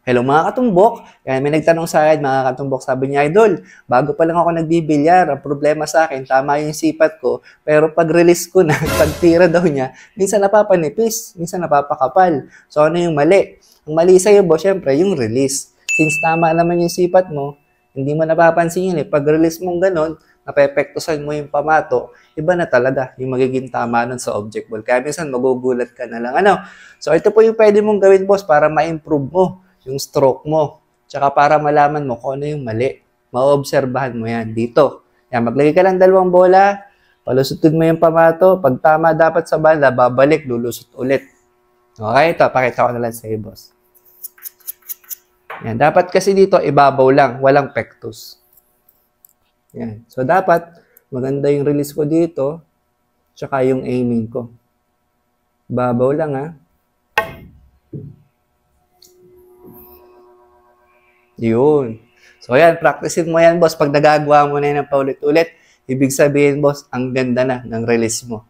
Hello mga katumbok. Kaya may nagtanong sa akin, mga katumbok, sabi niya, Idol, bago pa lang ako nagbibilyar, ang problema sa akin, tama yung sipat ko, pero pag-release ko na, pag-tira daw niya, minsan napapanipis, minsan napapakapal. So ano yung mali? Ang mali sa'yo, boss, syempre, yung release. Since tama naman yung sipat mo, hindi mo napapansin yun eh. Pag-release mong ganon, napepektusan mo yung pamato, iba na talaga yung magiging tama nun sa object ball. Kaya minsan magugulat ka na lang. Ano? So ito po yung pwede mong gawin, boss, para ma-improve mo yung stroke mo. Tsaka para malaman mo kung ano yung mali. Maobserbahan mo yan dito. Yan, maglagay ka lang dalawang bola, palusutin mo yung pamato. Pag tama dapat sa banda, babalik, lulusot ulit. Okay, ito, pakita ko na lang sa iyo, boss. Yan, dapat kasi dito, ibabaw lang, walang pectus. Yan. So, dapat, maganda yung release ko dito, tsaka yung aiming ko. Babaw lang, ha. Yun. So, yan, practicein mo yan, boss. Pag nagagawa mo na yan ng paulit-ulit, ibig sabihin, boss, ang ganda na ng release mo.